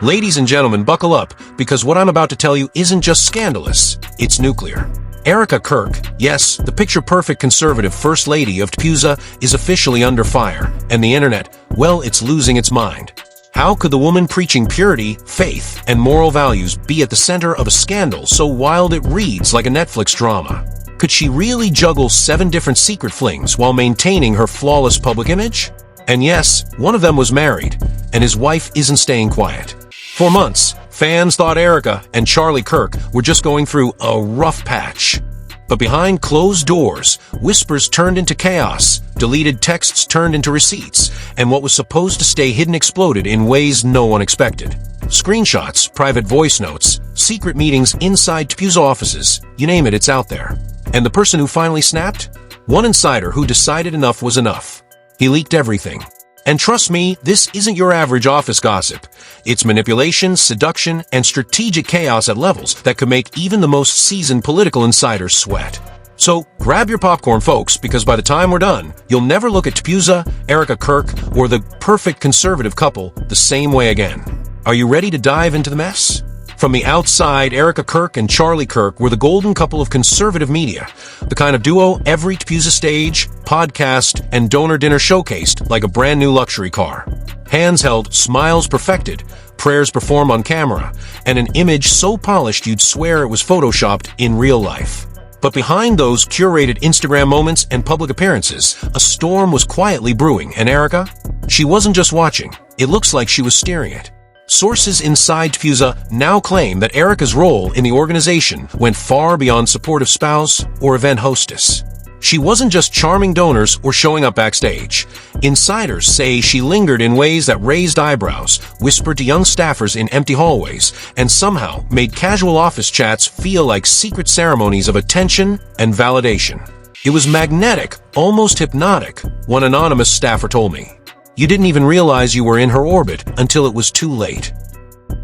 Ladies and gentlemen, buckle up, because what I'm about to tell you isn't just scandalous, it's nuclear. Erica Kirk, yes, the picture-perfect conservative First Lady of TPUSA, is officially under fire, and the internet, well, it's losing its mind. How could the woman preaching purity, faith, and moral values be at the center of a scandal so wild it reads like a Netflix drama? Could she really juggle 7 different secret flings while maintaining her flawless public image? And yes, one of them was married, and his wife isn't staying quiet. For months, fans thought Erica and Charlie Kirk were just going through a rough patch. But behind closed doors, whispers turned into chaos, deleted texts turned into receipts, and what was supposed to stay hidden exploded in ways no one expected. Screenshots, private voice notes, secret meetings inside TPUSA offices, you name it, it's out there. And the person who finally snapped? One insider who decided enough was enough. He leaked everything. And trust me, this isn't your average office gossip. It's manipulation, seduction, and strategic chaos at levels that could make even the most seasoned political insiders sweat. So grab your popcorn, folks, because by the time we're done, you'll never look at TPUSA, Erica Kirk, or the perfect conservative couple the same way again. Are you ready to dive into the mess? From the outside, Erica Kirk and Charlie Kirk were the golden couple of conservative media, the kind of duo every TPUSA stage, podcast, and donor dinner showcased like a brand new luxury car. Hands held, smiles perfected, prayers performed on camera, and an image so polished you'd swear it was photoshopped in real life. But behind those curated Instagram moments and public appearances, a storm was quietly brewing, and Erica? She wasn't just watching, it looks like she was steering it. Sources inside TPUSA now claim that Erica's role in the organization went far beyond supportive spouse or event hostess. She wasn't just charming donors or showing up backstage. Insiders say she lingered in ways that raised eyebrows, whispered to young staffers in empty hallways, and somehow made casual office chats feel like secret ceremonies of attention and validation. It was magnetic, almost hypnotic, one anonymous staffer told me. You didn't even realize you were in her orbit until it was too late.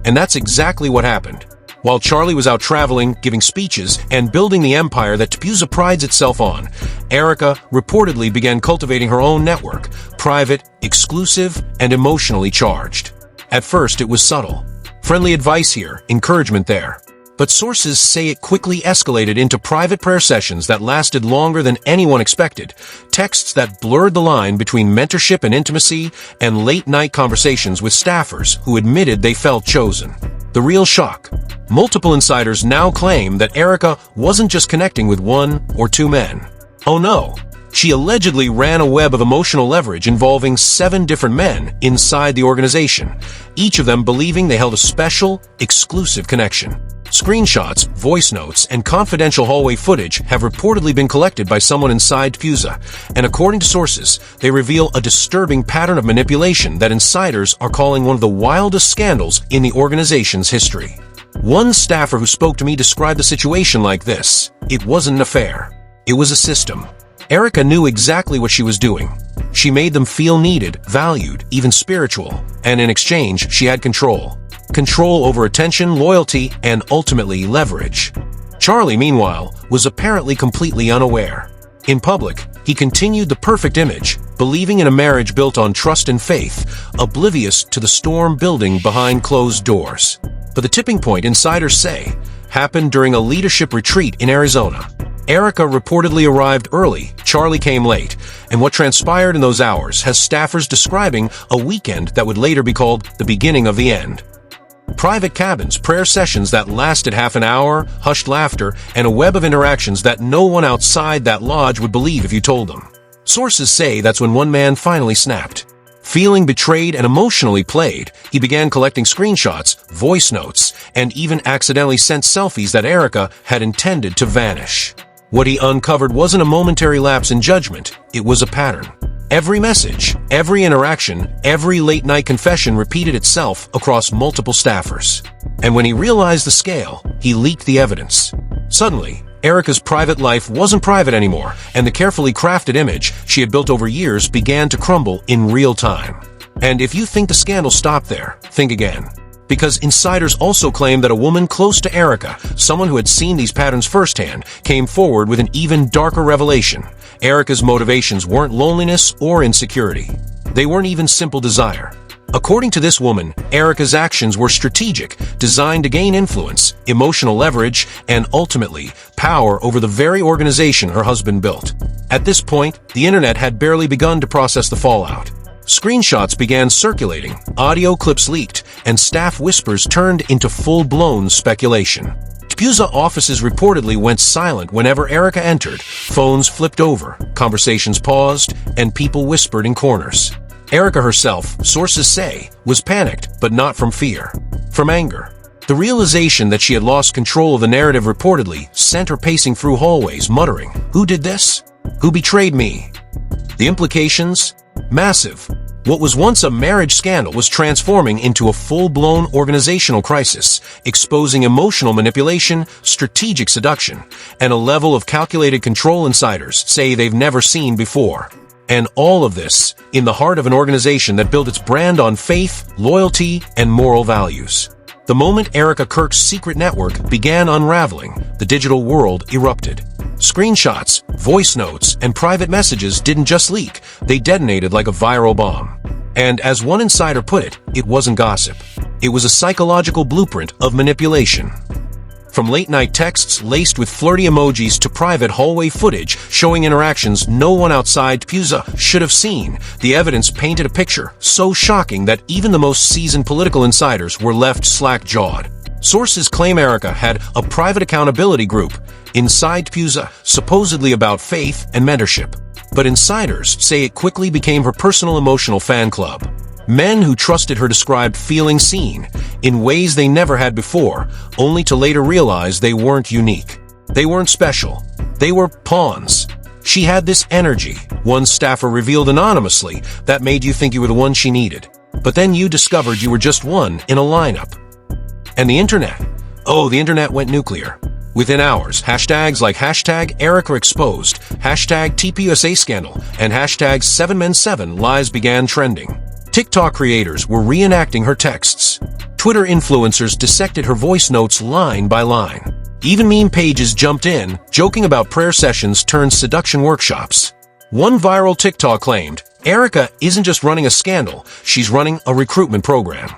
And that's exactly what happened. While Charlie was out traveling, giving speeches, and building the empire that TPUSA prides itself on, Erica reportedly began cultivating her own network, private, exclusive, and emotionally charged. At first, it was subtle. Friendly advice here, encouragement there. But sources say it quickly escalated into private prayer sessions that lasted longer than anyone expected, texts that blurred the line between mentorship and intimacy, and late-night conversations with staffers who admitted they felt chosen. The real shock. Multiple insiders now claim that Erica wasn't just connecting with 1 or 2 men. Oh no! She allegedly ran a web of emotional leverage involving 7 different men inside the organization, each of them believing they held a special, exclusive connection. Screenshots, voice notes, and confidential hallway footage have reportedly been collected by someone inside TPUSA, and according to sources, they reveal a disturbing pattern of manipulation that insiders are calling one of the wildest scandals in the organization's history. One staffer who spoke to me described the situation like this: it wasn't an affair. It was a system. Erica knew exactly what she was doing. She made them feel needed, valued, even spiritual, and in exchange, she had control. Control over attention, loyalty, and ultimately leverage. Charlie, meanwhile, was apparently completely unaware. In public, he continued the perfect image, believing in a marriage built on trust and faith, oblivious to the storm building behind closed doors. But the tipping point, insiders say, happened during a leadership retreat in Arizona. Erica reportedly arrived early, Charlie came late, and what transpired in those hours has staffers describing a weekend that would later be called the beginning of the end. Private cabins, prayer sessions that lasted half an hour, hushed laughter, and a web of interactions that no one outside that lodge would believe if you told them. Sources say that's when one man finally snapped. Feeling betrayed and emotionally played, he began collecting screenshots, voice notes, and even accidentally sent selfies that Erica had intended to vanish. What he uncovered wasn't a momentary lapse in judgment, it was a pattern. Every message, every interaction, every late-night confession repeated itself across multiple staffers. And when he realized the scale, he leaked the evidence. Suddenly, Erica's private life wasn't private anymore, and the carefully crafted image she had built over years began to crumble in real time. And if you think the scandal stopped there, think again. Because insiders also claim that a woman close to Erica, someone who had seen these patterns firsthand, came forward with an even darker revelation. Erica's motivations weren't loneliness or insecurity. They weren't even simple desire. According to this woman, Erica's actions were strategic, designed to gain influence, emotional leverage, and ultimately, power over the very organization her husband built. At this point, the internet had barely begun to process the fallout. Screenshots began circulating, audio clips leaked, and staff whispers turned into full-blown speculation. TPUSA offices reportedly went silent whenever Erica entered, phones flipped over, conversations paused, and people whispered in corners. Erica herself, sources say, was panicked, but not from fear. From anger. The realization that she had lost control of the narrative reportedly sent her pacing through hallways, muttering, "Who did this? Who betrayed me?" The implications? Massive. What was once a marriage scandal was transforming into a full-blown organizational crisis, exposing emotional manipulation, strategic seduction, and a level of calculated control insiders say they've never seen before. And all of this in the heart of an organization that built its brand on faith, loyalty, and moral values. The moment Erica Kirk's secret network began unraveling, the digital world erupted. Screenshots, voice notes, and private messages didn't just leak, they detonated like a viral bomb. And as one insider put it, it wasn't gossip. It was a psychological blueprint of manipulation. From late-night texts laced with flirty emojis to private hallway footage showing interactions no one outside TPUSA should have seen, the evidence painted a picture so shocking that even the most seasoned political insiders were left slack-jawed. Sources claim Erica had a private accountability group inside TPUSA, supposedly about faith and mentorship. But insiders say it quickly became her personal emotional fan club. Men who trusted her described feeling seen in ways they never had before, only to later realize they weren't unique. They weren't special. They were pawns. She had this energy, one staffer revealed anonymously, that made you think you were the one she needed. But then you discovered you were just one in a lineup. And the internet? Oh, the internet went nuclear. Within hours, hashtags like hashtag Erica exposed, hashtag TPUSA scandal, and hashtag 7men7 lies began trending. TikTok creators were reenacting her texts. Twitter influencers dissected her voice notes line by line. Even meme pages jumped in, joking about prayer sessions turned seduction workshops. One viral TikTok claimed, Erica isn't just running a scandal, she's running a recruitment program.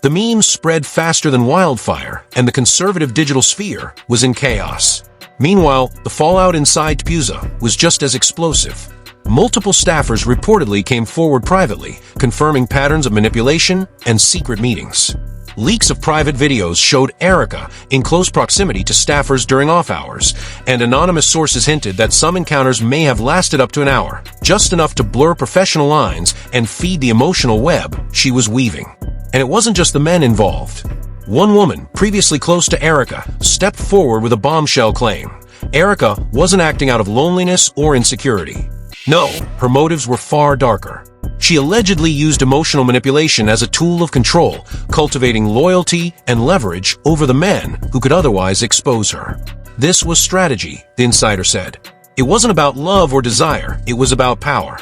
The memes spread faster than wildfire, and the conservative digital sphere was in chaos. Meanwhile, the fallout inside TPUSA was just as explosive. Multiple staffers reportedly came forward privately, confirming patterns of manipulation and secret meetings. Leaks of private videos showed Erica in close proximity to staffers during off hours, and anonymous sources hinted that some encounters may have lasted up to an hour, just enough to blur professional lines and feed the emotional web she was weaving. And it wasn't just the men involved. One woman, previously close to Erica, stepped forward with a bombshell claim. Erica wasn't acting out of loneliness or insecurity. No, her motives were far darker. She allegedly used emotional manipulation as a tool of control, cultivating loyalty and leverage over the men who could otherwise expose her. This was strategy, the insider said. It wasn't about love or desire, it was about power.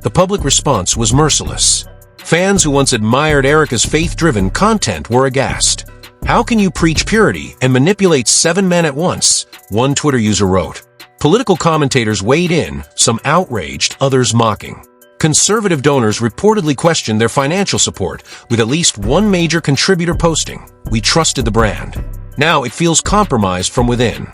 The public response was merciless. Fans who once admired Erica's faith-driven content were aghast. How can you preach purity and manipulate 7 men at once? One Twitter user wrote. Political commentators weighed in, some outraged, others mocking. Conservative donors reportedly questioned their financial support, with at least one major contributor posting, "We trusted the brand." Now it feels compromised from within.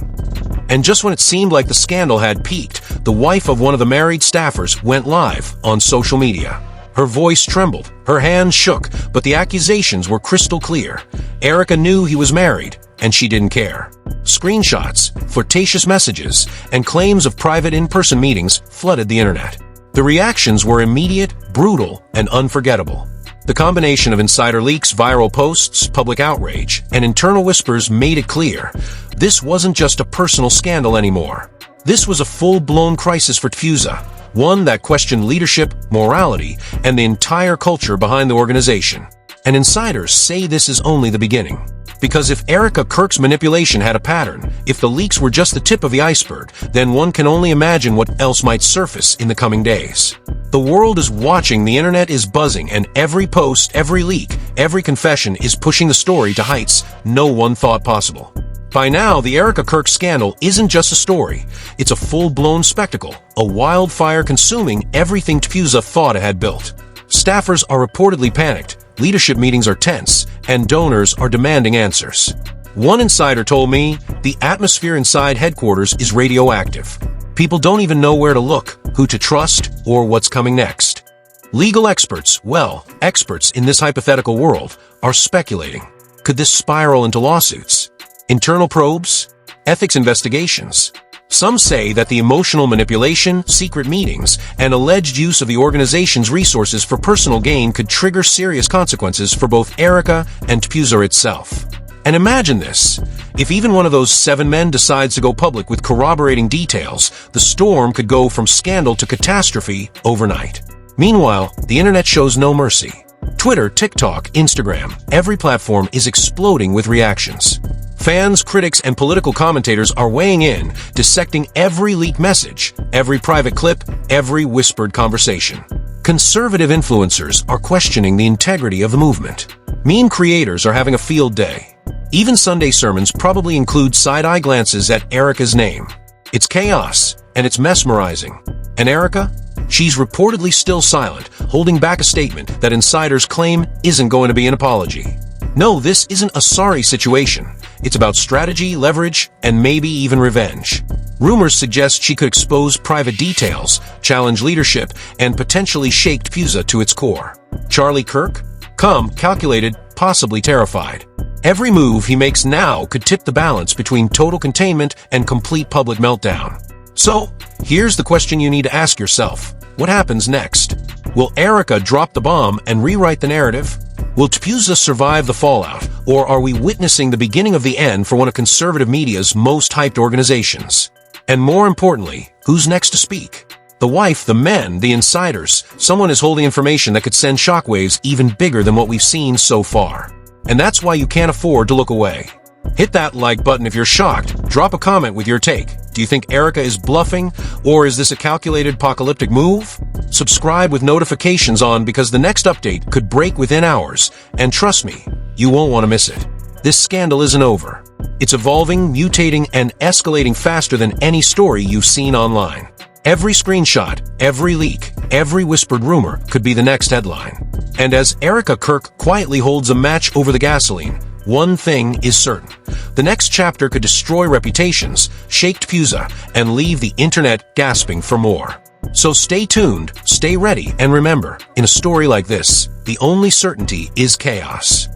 And just when it seemed like the scandal had peaked, the wife of one of the married staffers went live on social media. Her voice trembled, her hands shook, but the accusations were crystal clear. Erica knew he was married, and she didn't care. Screenshots, flirtatious messages, and claims of private in-person meetings flooded the internet. The reactions were immediate, brutal, and unforgettable. The combination of insider leaks, viral posts, public outrage, and internal whispers made it clear this wasn't just a personal scandal anymore. This was a full-blown crisis for TPUSA, one that questioned leadership, morality, and the entire culture behind the organization. And insiders say this is only the beginning. Because if Erica Kirk's manipulation had a pattern, if the leaks were just the tip of the iceberg, then one can only imagine what else might surface in the coming days. The world is watching, the internet is buzzing, and every post, every leak, every confession is pushing the story to heights no one thought possible. By now, the Erica Kirk scandal isn't just a story. It's a full-blown spectacle, a wildfire consuming everything TPUSA thought it had built. Staffers are reportedly panicked, leadership meetings are tense, and donors are demanding answers. One insider told me, the atmosphere inside headquarters is radioactive. People don't even know where to look, who to trust, or what's coming next. Legal experts, experts in this hypothetical world, are speculating. Could this spiral into lawsuits? Internal probes? Ethics investigations? Some say that the emotional manipulation, secret meetings, and alleged use of the organization's resources for personal gain could trigger serious consequences for both Erica and TPUSA itself. And imagine this. If even one of those 7 men decides to go public with corroborating details, the storm could go from scandal to catastrophe overnight. Meanwhile, the internet shows no mercy. Twitter, TikTok, Instagram, every platform is exploding with reactions. Fans, critics, and political commentators are weighing in, dissecting every leaked message, every private clip, every whispered conversation. Conservative influencers are questioning the integrity of the movement. Meme creators are having a field day. Even Sunday sermons probably include side-eye glances at Erica's name. It's chaos, and it's mesmerizing. And Erica? She's reportedly still silent, holding back a statement that insiders claim isn't going to be an apology. No, this isn't a sorry situation. It's about strategy, leverage, and maybe even revenge. Rumors suggest she could expose private details, challenge leadership, and potentially shake TPUSA to its core. Charlie Kirk? Calm, calculated, possibly terrified. Every move he makes now could tip the balance between total containment and complete public meltdown. So, here's the question you need to ask yourself. What happens next? Will Erica drop the bomb and rewrite the narrative? Will TPUSA survive the fallout, or are we witnessing the beginning of the end for one of conservative media's most hyped organizations? And more importantly, who's next to speak? The wife, the men, the insiders. Someone is holding information that could send shockwaves even bigger than what we've seen so far. And that's why you can't afford to look away. Hit that like button if you're shocked. Drop a comment with your take. Do you think Erica is bluffing, or is this a calculated apocalyptic move? Subscribe with notifications on because the next update could break within hours, and trust me, you won't want to miss it. This scandal isn't over. It's evolving, mutating, and escalating faster than any story you've seen online. Every screenshot, every leak, every whispered rumor could be the next headline. And as Erica Kirk quietly holds a match over the gasoline, one thing is certain. The next chapter could destroy reputations, shake TPUSA, and leave the internet gasping for more. So stay tuned, stay ready, and remember, in a story like this, the only certainty is chaos.